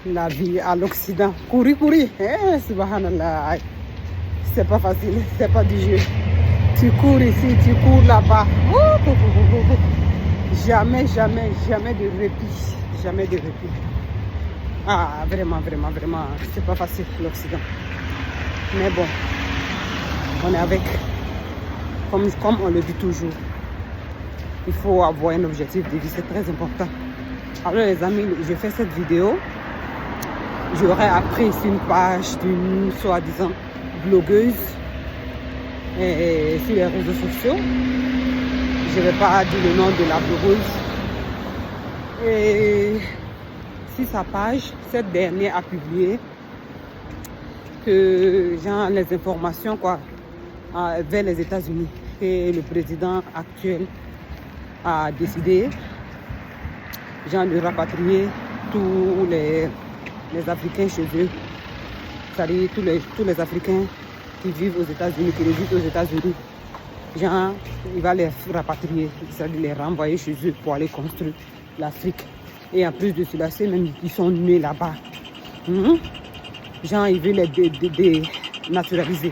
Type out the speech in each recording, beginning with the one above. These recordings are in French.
la vie à l'Occident. Courir, subhanallah. C'est pas facile, c'est pas du jeu. Tu cours ici, tu cours là-bas. Jamais de répit. Jamais de répit. Ah, vraiment, c'est pas facile l'Occident. Mais bon, on est avec. Comme on le dit toujours, il faut avoir un objectif de vie, c'est très important. Alors les amis, je fais cette vidéo. J'aurais appris sur une page d'une soi-disant blogueuse sur les réseaux sociaux. Je ne vais pas dire le nom de la blogueuse. Et sur sa page, cette dernière a publié que genre, les informations vers les États-Unis, que le président actuel a décidé de rapatrier tous les Africains chez eux. C'est-à-dire tous les Africains qui vivent aux États-Unis, qui résident aux États-Unis. Il va les rapatrier, c'est-à-dire les renvoyer chez eux pour aller construire l'Afrique. Et en plus de cela, c'est même qui sont nés là-bas. Il veut les dénaturaliser.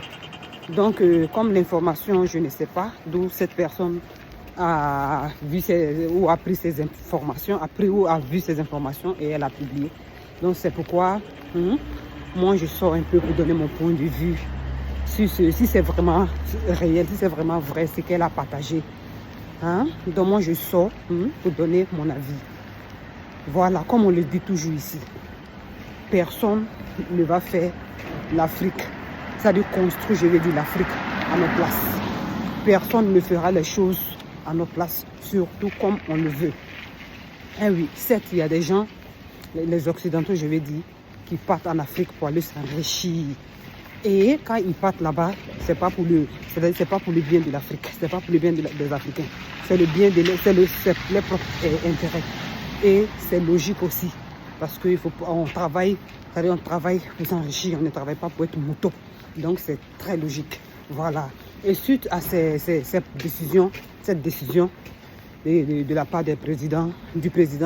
Donc, comme l'information, je ne sais pas d'où cette personne a vu ou a pris ces informations, a vu ces informations et elle a publié. Donc, c'est pourquoi moi, je sors un peu pour donner mon point de vue si c'est vraiment réel, si c'est vraiment vrai, ce qu'elle a partagé. Donc, moi, je sors pour donner mon avis. Voilà, comme on le dit toujours ici, personne ne va faire l'Afrique. C'est-à-dire construire, je vais dire, l'Afrique à notre place. Personne ne fera les choses à notre place, surtout comme on le veut. Eh oui, certes, il y a des gens, les Occidentaux, je vais dire, qui partent en Afrique pour aller s'enrichir. Et quand ils partent là-bas, c'est pas pour le bien de l'Afrique, c'est pas pour le bien des Africains. C'est le bien c'est les propres intérêts. Et c'est logique aussi, parce qu'on travaille pour s'enrichir, on ne travaille pas pour être mouton. Donc c'est très logique. Voilà. Et suite à cette décision de la part du président,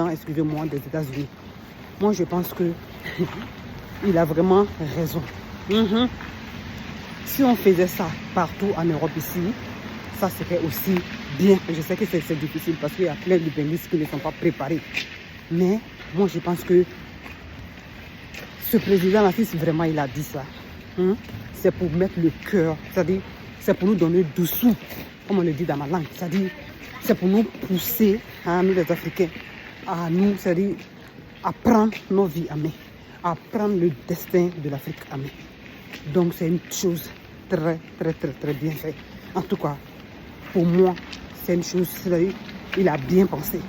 excusez-moi, des États-Unis, moi je pense que il a vraiment raison. Si on faisait ça partout en Europe ici, ça serait aussi bien. Je sais que c'est difficile parce qu'il y a plein de pays qui ne sont pas préparés. Mais moi je pense que ce président-là, si vraiment il a dit ça, c'est pour mettre le cœur, c'est-à-dire c'est pour nous donner dessous, comme on le dit dans ma langue, c'est-à-dire c'est pour nous pousser, nous les Africains, c'est-à-dire à prendre nos vies à main, à prendre le destin de l'Afrique à main. Donc c'est une chose très bien faite. En tout cas, pour moi, c'est une chose, c'est-à-dire il a bien pensé.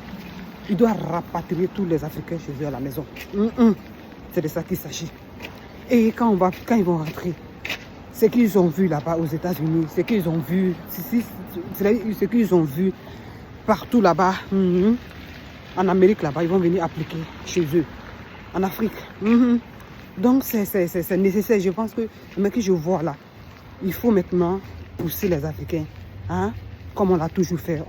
Il doit rapatrier tous les Africains chez eux à la maison. C'est de ça qu'il s'agit. Et quand ils vont rentrer, ce qu'ils ont vu là-bas aux États-Unis, ce qu'ils ont vu, ce qu'ils ont vu partout là-bas, en Amérique là-bas, ils vont venir appliquer chez eux, en Afrique. Donc c'est nécessaire. Je pense que le mec que je vois là, il faut maintenant pousser les Africains, comme on l'a toujours fait.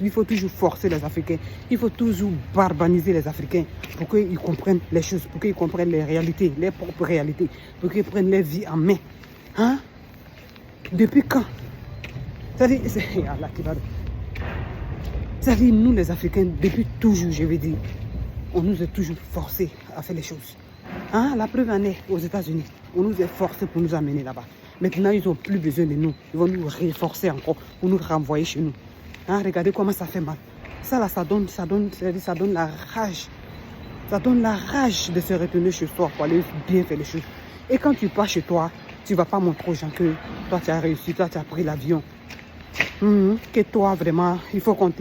Il faut toujours forcer les Africains. Il faut toujours barbariser les Africains pour qu'ils comprennent les choses, pour qu'ils comprennent les réalités, les propres réalités, pour qu'ils prennent leur vie en main. Depuis quand? C'est-à-dire, nous les Africains, depuis toujours, je vais dire, on nous a toujours forcés à faire les choses. La preuve en est aux États-Unis. On nous a forcés pour nous amener là-bas. Maintenant, ils n'ont plus besoin de nous. Ils vont nous renforcer encore pour nous renvoyer chez nous. Regardez comment ça fait mal. Ça donne la rage. Ça donne la rage de se retenir chez toi pour aller bien faire les choses. Et quand tu pars chez toi, tu ne vas pas montrer aux gens que toi, tu as réussi, toi, tu as pris l'avion. Que toi, vraiment, il faut qu'on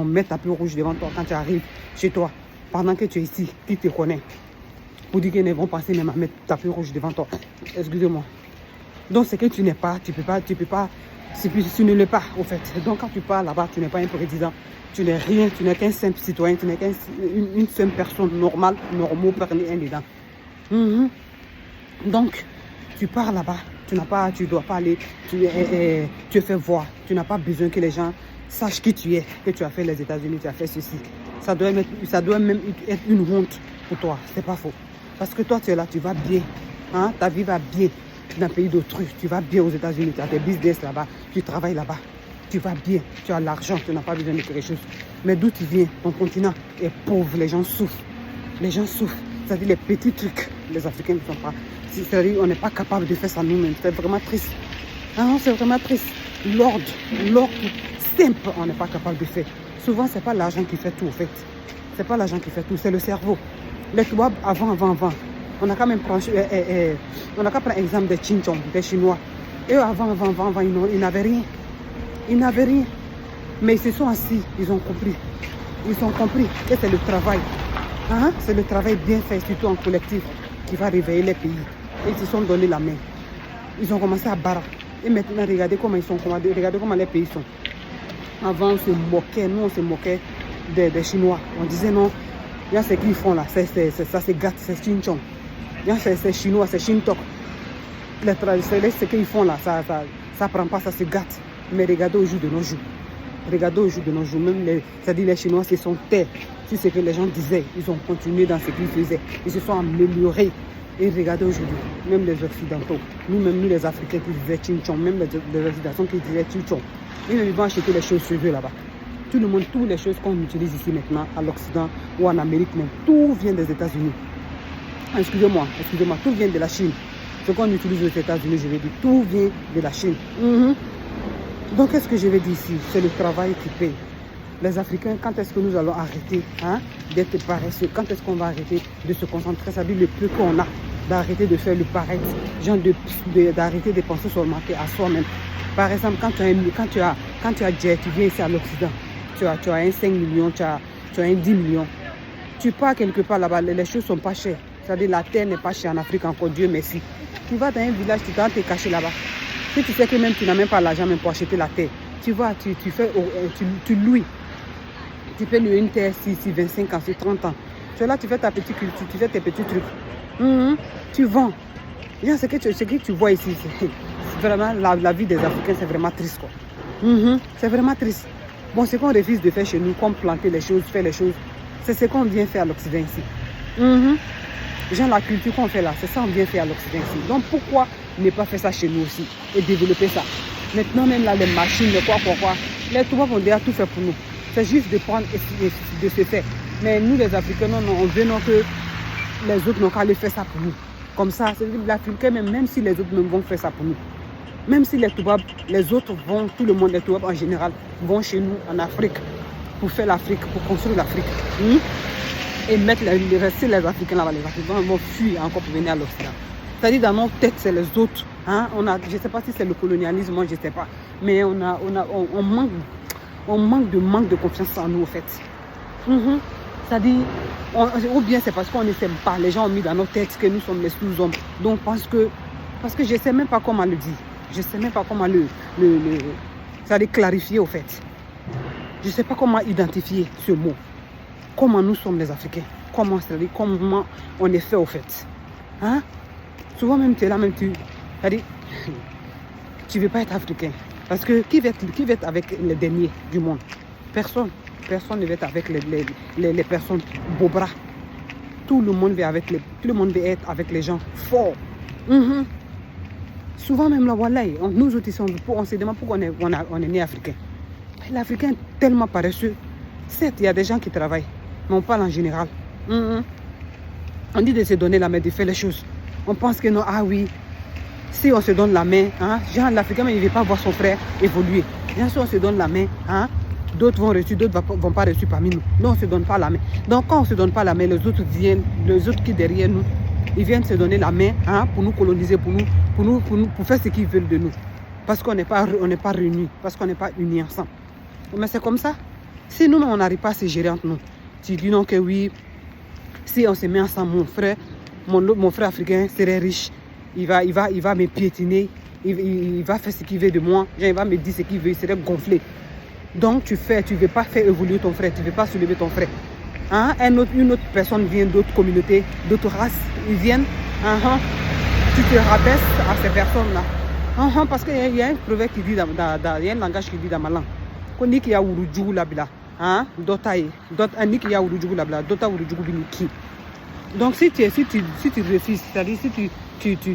mette un peu rouge devant toi quand tu arrives chez toi. Pendant que tu es ici, qui te connaît. Pour dire qu'ils ne vont passer même à mettre ta feu rouge devant toi. Excusez-moi. Donc, c'est que tu n'es pas, tu ne l'es pas, au fait. Donc, quand tu pars là-bas, tu n'es pas un président. Tu n'es rien, tu n'es qu'un simple citoyen, tu n'es qu'une simple personne normale, parmi un dedans. Donc, tu pars là-bas, tu dois pas aller, tu es fait voir. Tu n'as pas besoin que les gens sache qui tu es, que tu as fait les États-Unis, tu as fait ceci. Ça doit même être une honte pour toi. C'est pas faux. Parce que toi, tu es là, tu vas bien. Hein? Ta vie va bien dans le pays d'autrui. Tu vas bien aux États-Unis, tu as tes business là-bas, tu travailles là-bas. Tu vas bien, tu as l'argent, tu n'as pas besoin de quelque chose. Mais d'où tu viens, ton continent est pauvre, les gens souffrent. Les gens souffrent. C'est-à-dire les petits trucs, les Africains ne sont pas. C'est-à-dire on n'est pas capable de faire ça nous-mêmes. C'est vraiment triste. Ah, c'est vraiment triste. L'ordre simple, on n'est pas capable de faire. Souvent, ce n'est pas l'argent qui fait tout, en fait. Ce n'est pas l'argent qui fait tout, c'est le cerveau. Les Touables, avant. On a quand même pris l'exemple des Chinchong, des Chinois. Eux, avant, ils n'avaient rien. Ils n'avaient rien. Mais ils se sont assis, ils ont compris. Ils ont compris que c'est le travail. Hein? C'est le travail bien fait, surtout en collectif, qui va réveiller les pays. Et ils se sont donné la main. Ils ont commencé à barrer. Et maintenant, regardez comment ils sont, regardez comment les pays sont. Avant, on se moquait, nous on se moquait des Chinois. On disait non, il y a ce qu'ils font là, ça c'est gâte, c'est Chinchong. Il y a c'est Chinois, c'est Shintok. Ce qu'ils font là, ça prend pas, ça se gâte. Mais regardez au jour de nos jours. Regardez au jour de nos jours, même c'est-à-dire les Chinois se sont tais sur ce que les gens disaient. Ils ont continué dans ce qu'ils faisaient. Ils se sont améliorés. Et regardez aujourd'hui, même les Occidentaux, nous les Africains qui disaient Chinchong, même les Occidentaux qui disaient Chinchong, ils vont acheter les choses chez eux là-bas. Tout le monde, toutes les choses qu'on utilise ici maintenant, à l'Occident ou en Amérique même, tout vient des États-Unis. Excusez-moi, tout vient de la Chine. Ce qu'on utilise aux États-Unis, je vais dire, tout vient de la Chine. Donc, qu'est-ce que je vais dire ici? C'est le travail qui paye. Les Africains, quand est-ce que nous allons arrêter d'être paresseux? Quand est-ce qu'on va arrêter de se concentrer? Ça veut dire le peu qu'on a, d'arrêter de faire le pareil, genre d'arrêter de penser seulement à soi-même. Par exemple, quand tu as jet, tu viens ici à l'Occident, tu as un 5 millions, tu as un 10 millions. Tu pars quelque part là-bas, les choses ne sont pas chères. C'est-à-dire la terre n'est pas chère en Afrique encore, Dieu merci. Tu vas dans un village, tu vas te cacher là-bas. Si tu sais que même tu n'as même pas l'argent même pour acheter la terre, tu vas, tu loues. Tu peux louer une terre si 25 ans, si 30 ans. Tu es là, tu fais ta petite culture, tu fais tes petits trucs. Tu vends. Ce que tu vois ici, c'est vraiment la vie des Africains, c'est vraiment triste, quoi. C'est vraiment triste. Bon, ce qu'on refuse de faire chez nous, comme planter les choses, faire les choses, c'est ce qu'on vient faire à l'Occident ici. Genre la culture qu'on fait là, c'est ça qu'on vient faire à l'Occident ici. Donc pourquoi ne pas faire ça chez nous aussi et développer ça? Maintenant même là, les machines, les quoi. Les Touables vont déjà tout faire pour nous. C'est juste de prendre et de se faire. Mais nous les Africains, non, on veut non que les autres n'ont qu'à aller faire ça pour nous. Comme ça, c'est l'Africain même si les autres même vont faire ça pour nous. Même si les Touables, les autres vont, tout le monde, les Touables en général, vont chez nous en Afrique pour faire l'Afrique, pour construire l'Afrique. Et mettre les Africains là-bas, les Africains vont fuir encore pour venir à l'Occident. C'est-à-dire dans nos têtes, c'est les autres. Je ne sais pas si c'est le colonialisme, moi je ne sais pas. Mais on manque de confiance en nous, en fait. C'est-à-dire, ou bien c'est parce qu'on ne s'aime pas. Les gens ont mis dans nos têtes que nous sommes les sous-hommes. Donc parce que je ne sais même pas comment le dire. Je ne sais même pas comment c'est-à-dire clarifier, au fait. Je ne sais pas comment identifier ce mot. Comment nous sommes les Africains. Comment on est fait, au fait. Souvent même tu es là, même c'est-à-dire, tu ne veux pas être africain. Parce que qui va être avec les derniers du monde? Personne. Personne ne veut être avec les personnes beaux bras. Tout le monde veut être avec les gens forts. Souvent même là, voilà, nous autres ici, on se demande pourquoi on est né africain. L'Africain est tellement paresseux. Certes, il y a des gens qui travaillent, mais on parle en général. On dit de se donner la main, de faire les choses. On pense que non, oui, si on se donne la main, genre l'Africain, il ne veut pas voir son frère évoluer. Bien sûr, on se donne la main, d'autres vont reçu, d'autres ne vont pas reçu parmi nous. Non, on ne se donne pas la main. Donc quand on ne se donne pas la main, les autres viennent, les autres qui derrière nous, ils viennent se donner la main pour nous coloniser, pour faire ce qu'ils veulent de nous. Parce qu'on n'est pas réunis, parce qu'on n'est pas unis ensemble. Mais c'est comme ça. Si nous, on n'arrive pas à se gérer entre nous, tu dis non que oui, si on se met ensemble, mon frère africain serait riche, il va me piétiner, il va faire ce qu'il veut de moi, il va me dire ce qu'il veut, il serait gonflé. Donc tu ne veux pas faire évoluer ton frère, tu ne veux pas soulever ton frère. Une autre personne vient d'autres communautés, d'autres races, ils viennent, tu te rabaisses à ces personnes-là. Parce qu'il y a un proverbe qui dit, il y a un langage qui dit dans ma langue. Niki ya Urujugu labla. Hein? Dotaye. Niki ya Urujugu labla. Dota Urujugu biniki. Donc si tu refuses, c'est-à-dire si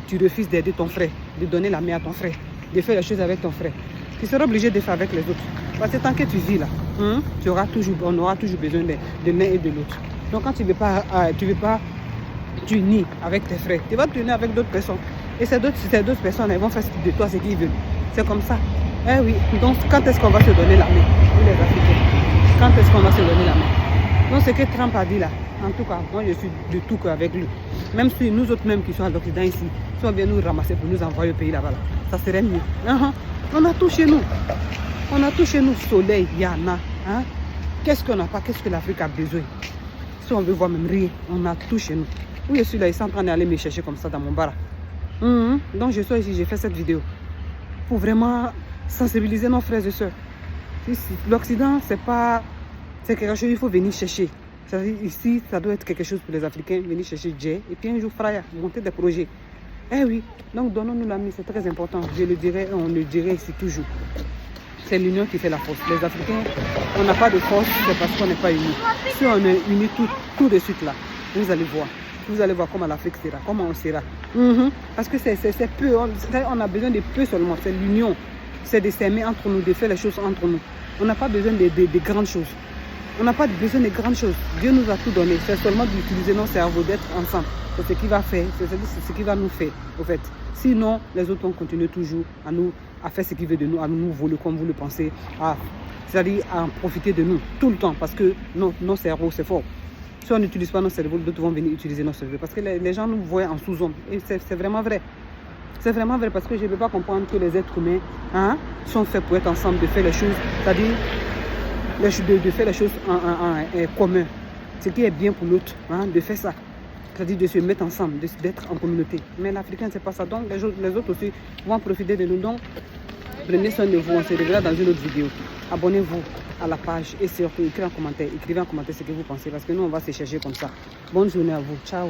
tu refuses d'aider ton frère, de donner la main à ton frère, de faire les choses avec ton frère, tu seras obligé de faire avec les autres. Parce que tant que tu vis là, on aura toujours besoin de l'un et de l'autre. Donc quand tu ne veux pas t'unir avec tes frères, tu vas t'unir avec d'autres personnes. Et ces d'autres personnes, elles vont faire de toi ce qu'ils veulent. C'est comme ça. Eh oui, donc quand est-ce qu'on va se donner la main, nous les Africains? Quand est-ce qu'on va se donner la main? Donc ce que Trump a dit là, en tout cas, moi je suis de tout cœur avec lui. Même si nous autres même qui sommes à l'Occident ici, si on vient nous ramasser pour nous envoyer au pays là-bas, là, ça serait mieux. On a tout chez nous. On a tout chez nous. Soleil, Yana. Qu'est-ce qu'on n'a pas? Qu'est-ce que l'Afrique a besoin? Si on veut voir même rien, on a tout chez nous. Oui, je suis là, ils sont en train d'aller me chercher comme ça dans mon bar. Donc je suis ici, j'ai fait cette vidéo pour vraiment sensibiliser nos frères et soeurs. L'Occident, c'est quelque chose qu'il faut venir chercher. Ici, ça doit être quelque chose pour les Africains, venir chercher Jay et puis un jour Fraya, monter des projets. Eh oui, donc donnons-nous l'ami, c'est très important. Je le dirais, on le dirait ici toujours. C'est l'union qui fait la force. Les Africains, on n'a pas de force, c'est parce qu'on n'est pas unis. Si on est unis tout de suite là, vous allez voir. Vous allez voir comment l'Afrique sera, comment on sera. Parce que c'est peu, on a besoin de peu seulement, c'est l'union. C'est de s'aimer entre nous, de faire les choses entre nous. On n'a pas besoin de grandes choses. On n'a pas besoin de grandes choses. Dieu nous a tout donné. C'est seulement d'utiliser nos cerveaux, d'être ensemble. C'est ce qui va faire, c'est ce qui va nous faire, au fait. Sinon, les autres vont continuer toujours à faire ce qu'ils veulent de nous, à nous voler comme vous le pensez, c'est-à-dire à en profiter de nous tout le temps, parce que nos cerveaux, c'est fort. Si on n'utilise pas nos cerveaux, d'autres vont venir utiliser nos cerveaux. Parce que les gens nous voient en sous-homme. Et c'est vraiment vrai. C'est vraiment vrai parce que je ne peux pas comprendre que les êtres humains sont faits pour être ensemble, de faire les choses, c'est-à-dire de faire les choses en commun. Ce qui est bien pour l'autre, de faire ça. C'est-à-dire de se mettre ensemble, d'être en communauté. Mais l'Africain, c'est pas ça. Donc les autres aussi vont profiter de nous. Donc prenez soin de vous. On se reverra dans une autre vidéo. Abonnez-vous à la page et surtout écrivez en commentaire ce que vous pensez parce que nous on va se chercher comme ça. Bonne journée à vous. Ciao.